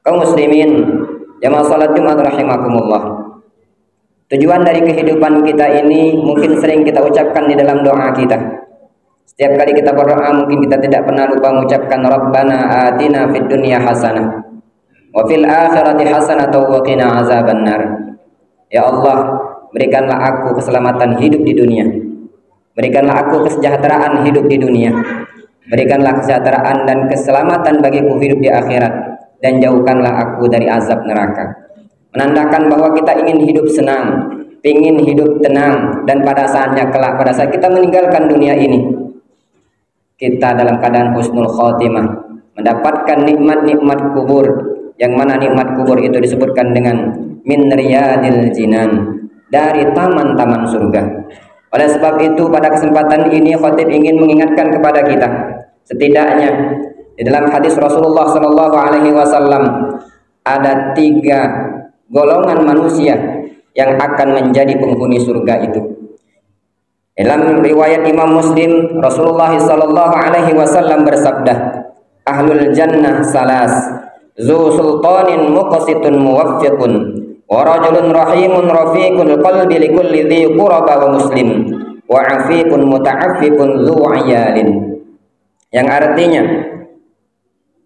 Kaum muslimin, jamaah salat Jumat rahimakumullah. Tujuan dari kehidupan kita ini mungkin sering kita ucapkan di dalam doa kita. Setiap kali kita berdoa mungkin kita tidak pernah lupa mengucapkan Rabbana atina fid dunya hasanah wa fil akhirati hasanah wa qina azabannar. Ya Allah, berikanlah aku keselamatan hidup di dunia. Berikanlah aku kesejahteraan hidup di dunia. Berikanlah kesejahteraan dan keselamatan bagiku hidup di akhirat. Dan jauhkanlah aku dari azab neraka. Menandakan bahwa kita ingin hidup senang, ingin hidup tenang, dan pada saatnya kelak, pada saat kita meninggalkan dunia ini, kita dalam keadaan husnul khotimah, mendapatkan nikmat-nikmat kubur, yang mana nikmat kubur itu disebutkan dengan min riyadil jinan, dari taman-taman surga. Oleh sebab itu pada kesempatan ini khatib ingin mengingatkan kepada kita, setidaknya di dalam hadis Rasulullah Sallallahu Alaihi Wasallam ada 3 golongan manusia yang akan menjadi penghuni surga itu. Dalam riwayat Imam Muslim, Rasulullah Sallallahu Alaihi Wasallam bersabda, Ahlul Jannah salas, zu sultanin muqsitun muwaffiqun, wa rajulun rahimun rafiqul qalbi likulli dhi qurba wa muslim, wa afiqun muta'affiqun zu ayalin. Yang artinya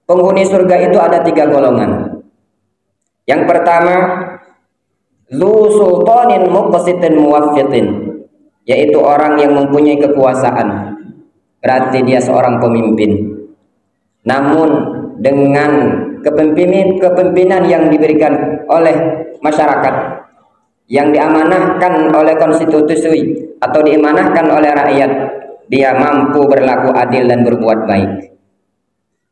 penghuni surga itu ada 3 golongan. Yang pertama, zu sultanin muqsitin muwaffiqin, yaitu orang yang mempunyai kekuasaan. Berarti dia seorang pemimpin. Namun dengan kepemimpinan yang diberikan oleh masyarakat, yang diamanahkan oleh konstitusi atau diamanahkan oleh rakyat, dia mampu berlaku adil dan berbuat baik.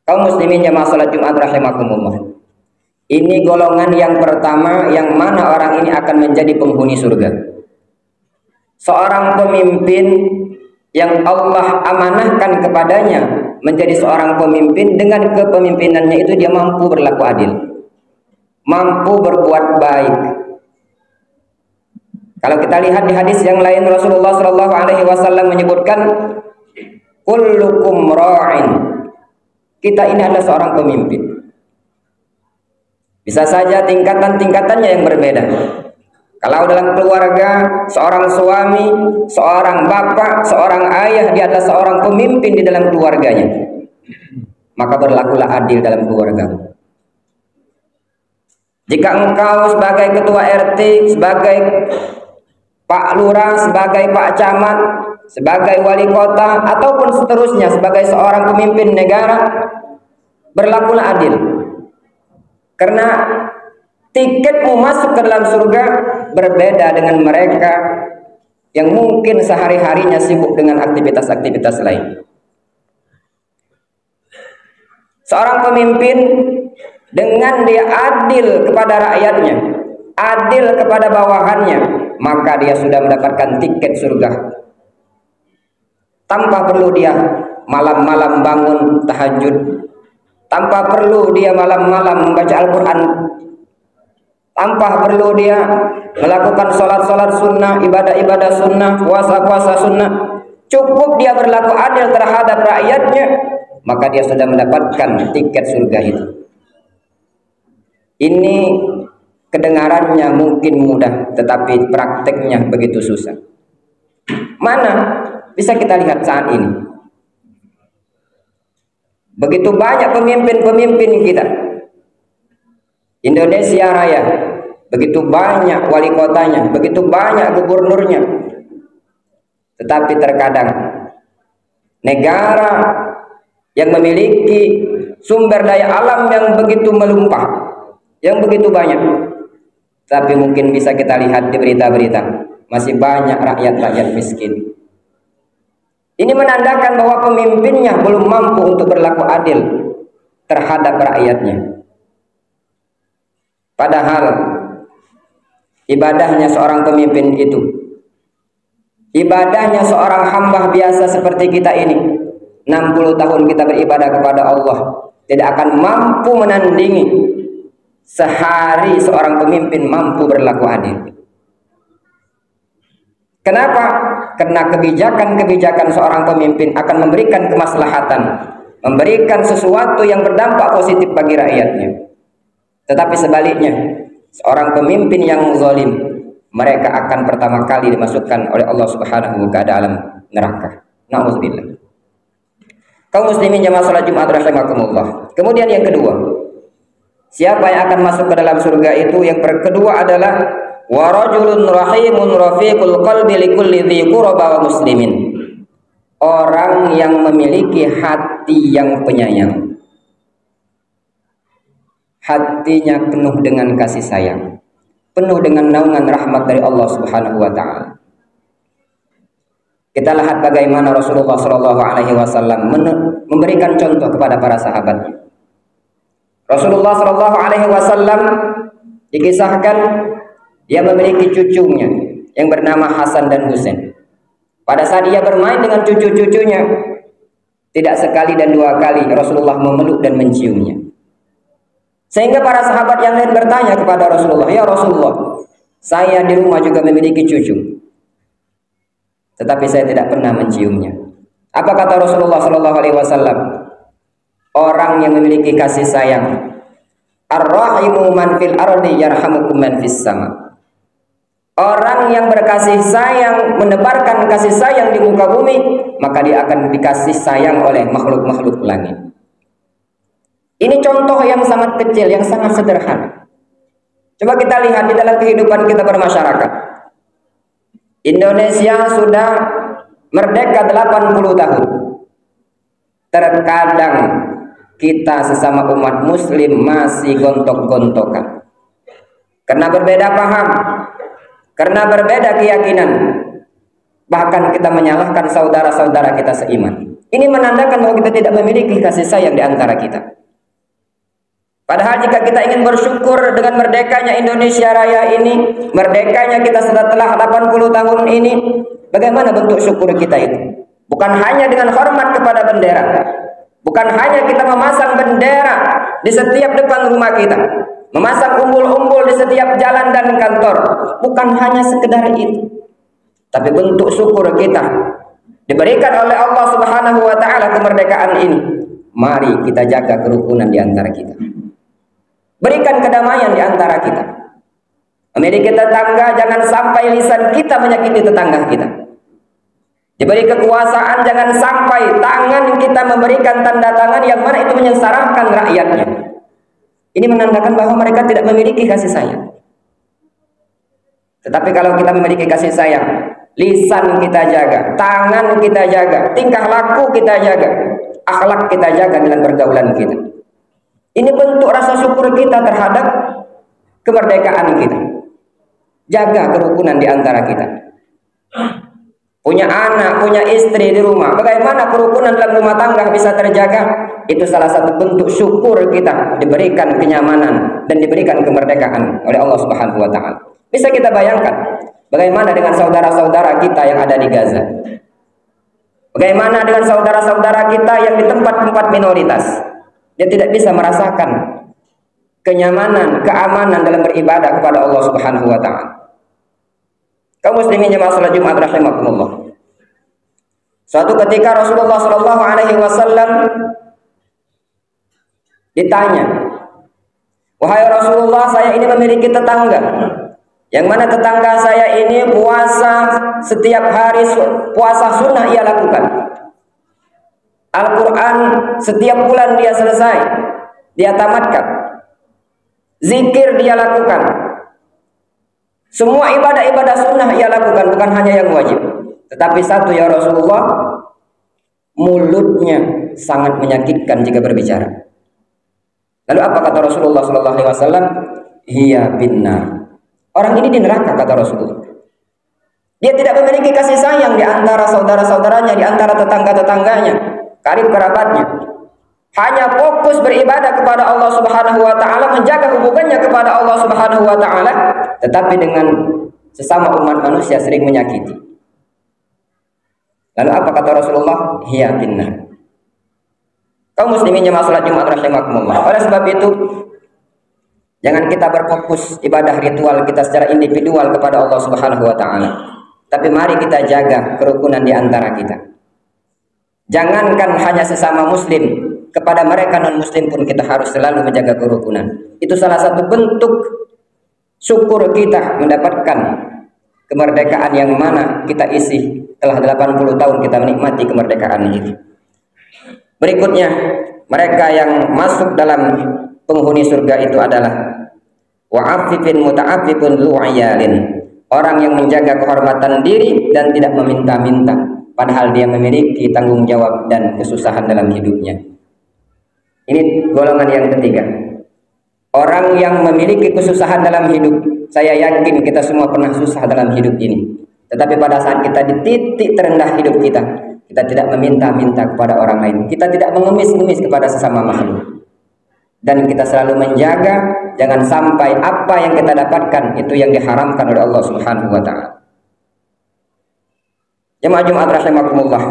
Kaum muslimin jamaah salat Jumat rahimakumullah. Ini golongan yang pertama yang mana orang ini akan menjadi penghuni surga. Seorang pemimpin yang Allah amanahkan kepadanya menjadi seorang pemimpin, dengan kepemimpinannya itu dia mampu berlaku adil, mampu berbuat baik. Kalau kita lihat di hadis yang lain, Rasulullah Shallallahu Alaihi Wasallam menyebutkan, kullukum ra'in. Kita ini adalah seorang pemimpin. Bisa saja tingkatan-tingkatannya yang berbeda. Kalau dalam keluarga, seorang suami, seorang bapak, seorang ayah, dia adalah seorang pemimpin di dalam keluarganya. Maka berlakulah adil dalam keluarga. Jika engkau sebagai ketua RT, sebagai Pak Lurah, sebagai Pak Camat, sebagai wali kota, ataupun seterusnya sebagai seorang pemimpin negara, berlakulah adil. Karena tiketmu masuk ke dalam surga berbeda dengan mereka yang mungkin sehari-harinya sibuk dengan aktivitas-aktivitas lain. Seorang pemimpin dengan dia adil kepada rakyatnya, adil kepada bawahannya, maka dia sudah mendapatkan tiket surga. Tanpa perlu dia malam-malam bangun tahajud, tanpa perlu dia malam-malam membaca Al-Quran, tanpa perlu dia melakukan sholat-sholat sunnah, ibadah-ibadah sunnah, puasa-puasa sunnah. Cukup dia berlaku adil terhadap rakyatnya, maka dia sudah mendapatkan tiket surga itu. Ini kedengarannya mungkin mudah, tetapi prakteknya begitu susah. Mana bisa kita lihat saat ini? Begitu banyak pemimpin-pemimpin kita. Indonesia Raya, begitu banyak wali kotanya, begitu banyak gubernurnya. Tetapi terkadang negara yang memiliki sumber daya alam yang begitu melimpah, yang begitu banyak, tapi mungkin bisa kita lihat di berita-berita, masih banyak rakyat-rakyat miskin. Ini menandakan bahwa pemimpinnya belum mampu untuk berlaku adil terhadap rakyatnya. Padahal ibadahnya seorang pemimpin itu, ibadahnya seorang hamba biasa seperti kita ini, 60 tahun kita beribadah kepada Allah, tidak akan mampu menandingi sehari seorang pemimpin mampu berlaku adil. Kenapa? Karena kebijakan-kebijakan seorang pemimpin akan memberikan kemaslahatan, memberikan sesuatu yang berdampak positif bagi rakyatnya. Tetapi sebaliknya, seorang pemimpin yang zalim, mereka akan pertama kali dimasukkan oleh Allah Subhanahu wa taala dalam neraka. Nauzubillah. Kaum muslimin jamaah salat Jumat rahimakumullah. Kemudian yang kedua, siapa yang akan masuk ke dalam surga itu? Yang kedua adalah wa rajulun rahimun rafiqul qalbi likulli dzi qurba wa muslimin. Orang yang memiliki hati yang penyayang. Hatinya penuh dengan kasih sayang, penuh dengan naungan rahmat dari Allah Subhanahu wa taala. Kita lihat bagaimana Rasulullah Shallallahu alaihi wasallam memberikan contoh kepada para sahabatnya. Rasulullah Shallallahu alaihi wasallam dikisahkan dia memiliki cucunya yang bernama Hasan dan Husain. Pada saat dia bermain dengan cucu-cucunya, tidak sekali dan dua kali Rasulullah memeluk dan menciumnya. Sehingga para sahabat yang lain bertanya kepada Rasulullah, "Ya Rasulullah, saya di rumah juga memiliki cucu, tetapi saya tidak pernah menciumnya." Apa kata Rasulullah Shallallahu alaihi wasallam? Orang yang memiliki kasih sayang, ar-rahimu man fil ardi yarhamukum man fis sama. Orang yang berkasih sayang, menebarkan kasih sayang di muka bumi, maka dia akan dikasih sayang oleh makhluk-makhluk langit. Ini contoh yang sangat kecil, yang sangat sederhana. Coba kita lihat di dalam kehidupan kita bermasyarakat. Indonesia sudah merdeka 80 tahun. Terkadang kita sesama umat muslim masih gontok-gontokan. Karena berbeda paham, karena berbeda keyakinan, bahkan kita menyalahkan saudara-saudara kita seiman. Ini menandakan bahwa kita tidak memiliki kasih sayang di antara kita. Padahal jika kita ingin bersyukur dengan merdekanya Indonesia Raya ini, merdekanya kita setelah 80 tahun ini, bagaimana bentuk syukur kita itu? Bukan hanya dengan hormat kepada bendera, bukan hanya kita memasang bendera di setiap depan rumah kita, memasang umbul-umbul di setiap jalan dan kantor, bukan hanya sekedar itu. Tapi bentuk syukur kita diberikan oleh Allah Subhanahu wa taala kemerdekaan ini. Mari kita jaga kerukunan di antara kita. Berikan kedamaian di antara kita. Memiliki tetangga, jangan sampai lisan kita menyakiti tetangga kita. Diberi kekuasaan, jangan sampai tangan kita memberikan tanda tangan yang mana itu menyengsarakan rakyatnya. Ini menandakan bahwa mereka tidak memiliki kasih sayang. Tetapi kalau kita memiliki kasih sayang, lisan kita jaga, tangan kita jaga, tingkah laku kita jaga, akhlak kita jaga dalam pergaulan kita. Ini bentuk rasa syukur kita terhadap kemerdekaan kita. Jaga kerukunan di antara kita. Punya anak, punya istri di rumah, bagaimana kerukunan dalam rumah tangga bisa terjaga? Itu salah satu bentuk syukur kita diberikan kenyamanan dan diberikan kemerdekaan oleh Allah Subhanahu wa taala. Bisa kita bayangkan bagaimana dengan saudara-saudara kita yang ada di Gaza? Bagaimana dengan saudara-saudara kita yang di tempat-tempat minoritas? Dia tidak bisa merasakan kenyamanan, keamanan dalam beribadah kepada Allah Subhanahu wa taala. Kaum muslimin jemaah salat Jumat rahimakumullah. Suatu ketika Rasulullah sallallahu alaihi wasallam ditanya, "Wahai Rasulullah, saya ini memiliki tetangga, yang mana tetangga saya ini puasa setiap hari, puasa sunnah ia lakukan. Al-Quran setiap bulan dia selesai, dia tamatkan. Zikir dia lakukan. Semua ibadah-ibadah sunnah ia lakukan, bukan hanya yang wajib. Tetapi satu ya Rasulullah, mulutnya sangat menyakitkan jika berbicara." Lalu apa kata Rasulullah SAW? "Hiya binnar." Orang ini di neraka, kata Rasulullah. Dia tidak memiliki kasih sayang di antara saudara-saudaranya, di antara tetangga-tetangganya, karib kerabatnya. Hanya fokus beribadah kepada Allah Subhanahu wa taala, menjaga hubungannya kepada Allah Subhanahu wa taala, tetapi dengan sesama umat manusia sering menyakiti. Lalu apa kata Rasulullah? Hiya binnar. Kaum muslimin jemaah salat Jumat rahimakumullah. Oleh sebab itu, jangan kita berfokus ibadah ritual kita secara individual kepada Allah Subhanahu wa taala. Tapi mari kita jaga kerukunan di antara kita. Jangankan hanya sesama muslim, kepada mereka non muslim pun kita harus selalu menjaga kerukunan. Itu salah satu bentuk syukur kita mendapatkan kemerdekaan yang mana kita isi telah 80 tahun kita menikmati kemerdekaan itu. Berikutnya, mereka yang masuk dalam penghuni surga itu adalah wa'afifin muta'afifun lu'ayalin, orang yang menjaga kehormatan diri dan tidak meminta-minta, padahal dia memiliki tanggung jawab dan kesusahan dalam hidupnya. Ini golongan yang ketiga. Orang yang memiliki kesusahan dalam hidup. Saya yakin kita semua pernah susah dalam hidup ini. Tetapi pada saat kita di titik terendah hidup kita, kita tidak meminta-minta kepada orang lain. Kita tidak mengemis-ngemis kepada sesama makhluk. Dan kita selalu menjaga jangan sampai apa yang kita dapatkan itu yang diharamkan oleh Allah Subhanahu wa taala. Jemaah Jumat rahimakumullah.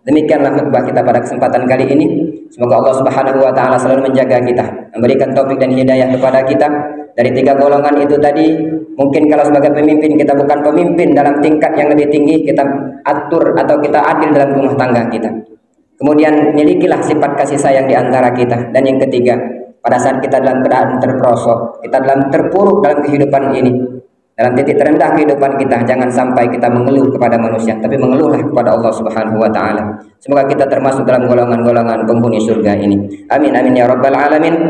Demikianlah khutbah kita pada kesempatan kali ini. Semoga Allah Subhanahu wa taala selalu menjaga kita, memberikan taufik dan hidayah kepada kita. Dari tiga golongan itu tadi, mungkin kalau sebagai pemimpin kita bukan pemimpin dalam tingkat yang lebih tinggi, kita atur atau kita adil dalam rumah tangga kita. Kemudian milikilah sifat kasih sayang di antara kita. Dan yang ketiga, pada saat kita dalam keadaan terperosok, kita dalam terpuruk dalam kehidupan ini, dalam titik terendah kehidupan kita, jangan sampai kita mengeluh kepada manusia, tapi mengeluhlah kepada Allah Subhanahu wa taala. Semoga kita termasuk dalam golongan-golongan penghuni surga ini. Amin amin ya rabbal alamin.